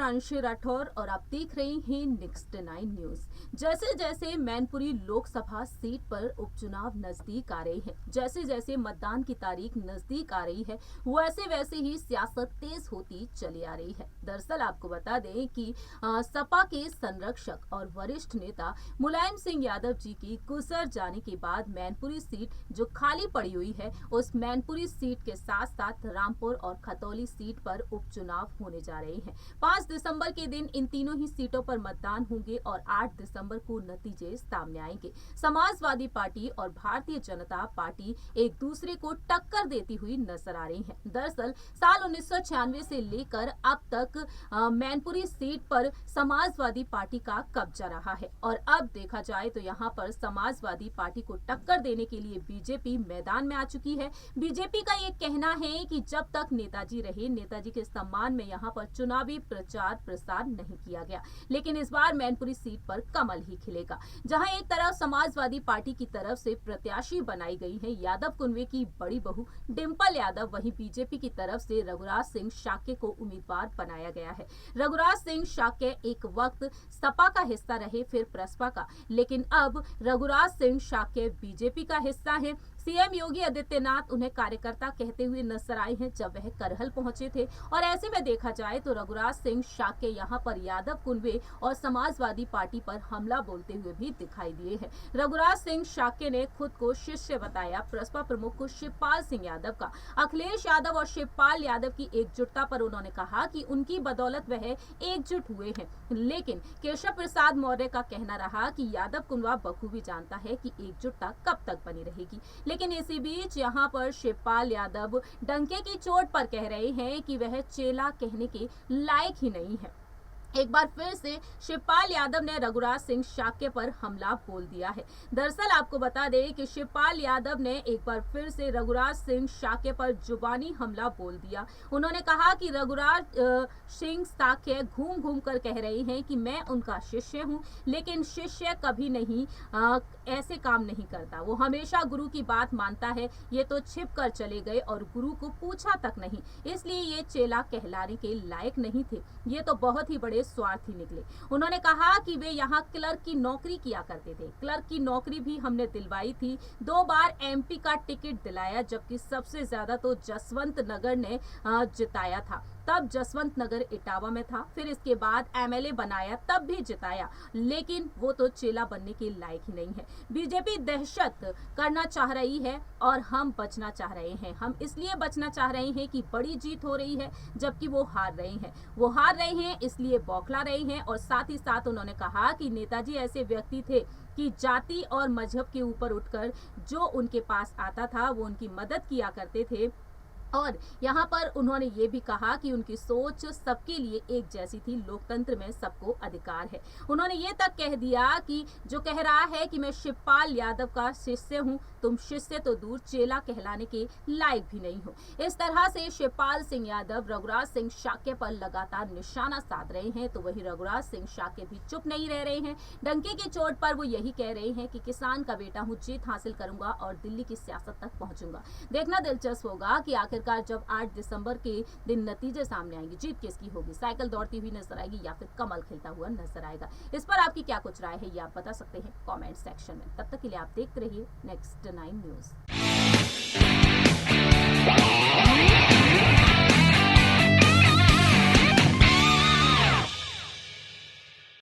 प्रांशु राठौर और आप देख रहे हैं नेक्स्ट 9 न्यूज। जैसे जैसे मैनपुरी लोकसभा सीट पर उपचुनाव नजदीक आ रहे हैं, जैसे जैसे मतदान की तारीख नजदीक आ रही है, वैसे वैसे ही सियासत तेज होती चली आ रही है। दरअसल आपको बता दें कि सपा के संरक्षक और वरिष्ठ नेता मुलायम सिंह यादव जी की गुजर जाने के बाद मैनपुरी सीट जो खाली पड़ी हुई है, उस मैनपुरी सीट के साथ साथ रामपुर और खतौली सीट पर उपचुनाव होने जा रहे हैं। 5 दिसंबर के दिन इन तीनों ही सीटों पर मतदान होंगे और 8 दिसंबर को नतीजे सामने आएंगे। समाजवादी पार्टी और भारतीय जनता पार्टी एक दूसरे को टक्कर देती हुई नजर आ रही हैं। दरअसल साल 1996 से लेकर अब तक मैनपुरी सीट पर समाजवादी पार्टी का कब्जा रहा है और अब देखा जाए तो यहां पर समाजवादी पार्टी को टक्कर देने के लिए बीजेपी मैदान में आ चुकी है। बीजेपी का ये कहना है कि जब तक नेताजी रहे, नेताजी के सम्मान में यहाँ पर चुनावी प्रचार प्रसार नहीं किया गया, लेकिन इस बार मैनपुरी सीट पर कमल ही खिलेगा। जहां एक तरफ समाजवादी पार्टी की तरफ से प्रत्याशी बनाई गई है यादव कुनवे की बड़ी बहू डिंपल यादव, वहीं बीजेपी की तरफ से रघुराज सिंह शाक्य को उम्मीदवार बनाया गया है। रघुराज सिंह शाक्य एक वक्त सपा का हिस्सा रहे, फिर प्रसपा का, लेकिन अब रघुराज सिंह शाक्य बीजेपी का हिस्सा है। सीएम योगी आदित्यनाथ उन्हें कार्यकर्ता कहते हुए नजर आए हैं जब वह करहल पहुंचे थे, और ऐसे में देखा जाए तो रघुराज सिंह शाक्य यहां पर यादव कुनवे और समाजवादी पार्टी पर हमला बोलते हुए भी दिखाई दिए हैं। रघुराज सिंह शाक्य ने खुद को शिष्य बताया प्रसपा प्रमुख शिवपाल सिंह यादव का। अखिलेश यादव और शिवपाल यादव की एकजुटता पर उन्होंने कहा कि उनकी बदौलत वह एकजुट हुए हैं, लेकिन केशव प्रसाद मौर्य का कहना रहा कि यादव कुनवा बखूबी जानता है कि एकजुटता कब तक बनी रहेगी। लेकिन इसी बीच यहाँ पर शिवपाल यादव डंके की चोट पर कह रहे हैं कि वह चेला कहने के लायक ही नहीं है। एक बार फिर से शिवपाल यादव ने रघुराज सिंह शाक्य पर हमला बोल दिया है। दरअसल आपको बता दें कि शिवपाल यादव ने एक बार फिर से रघुराज सिंह शाक्य पर जुबानी हमला बोल दिया। उन्होंने कहा कि रघुराज सिंह शाक्य घूम घूम कर कह रहे हैं कि मैं उनका शिष्य हूं, लेकिन शिष्य कभी नहीं ऐसे काम नहीं करता, वो हमेशा गुरु की बात मानता है। ये तो छिप कर चले गए और गुरु को पूछा तक नहीं, इसलिए ये चेला कहलाने के लायक नहीं थे। ये तो बहुत ही बड़े स्वार्थी निकले। उन्होंने कहा कि वे यहाँ क्लर्क की नौकरी किया करते थे, क्लर्क की नौकरी भी हमने दिलवाई थी, 2 बार एमपी का टिकट दिलाया, जबकि सबसे ज्यादा तो जसवंत नगर ने जिताया था, तब जसवंत नगर इटावा में था, फिर इसके बाद एमएलए बनाया, तब भी जिताया, लेकिन वो तो चेला बनने के लायक ही नहीं है। बीजेपी दहशत करना चाह रही है और हम बचना चाह रहे हैं। हम इसलिए बचना चाह रहे हैं कि बड़ी जीत हो रही है, जबकि वो हार रहे हैं। वो हार रहे हैं इसलिए बौखला रहे हैं। और साथ ही साथ उन्होंने कहा कि नेताजी ऐसे व्यक्ति थे कि जाति और मजहब के ऊपर उठकर जो उनके पास आता था वो उनकी मदद किया करते थे। और यहाँ पर उन्होंने ये भी कहा कि उनकी सोच सबके लिए एक जैसी थी, लोकतंत्र में सबको अधिकार है। उन्होंने ये तक कह दिया कि जो कह रहा है कि मैं शिवपाल यादव का शिष्य हूँ, तुम शिष्य तो दूर चेला कहलाने के लायक भी नहीं हो। इस तरह से शिवपाल सिंह यादव रघुराज सिंह शाक्य पर लगातार निशाना साध रहे हैं, तो वहीं रघुराज सिंह शाक्य भी चुप नहीं रह रहे हैं। डंके की चोट पर वो यही कह रहे हैं कि किसान का बेटा हूँ, जीत हासिल करूंगा और दिल्ली की सियासत तक पहुंचूंगा। देखना दिलचस्प होगा कि आखिर जब 8 दिसंबर के दिन नतीजे सामने आएंगे, जीत किसकी होगी, साइकिल दौड़ती हुई नजर आएगी या फिर कमल खिलता हुआ नजर आएगा। इस पर आपकी क्या कुछ राय है ये आप बता सकते हैं कमेंट सेक्शन में। तब तक के लिए आप देखते रहिए नेक्स्ट 9 न्यूज।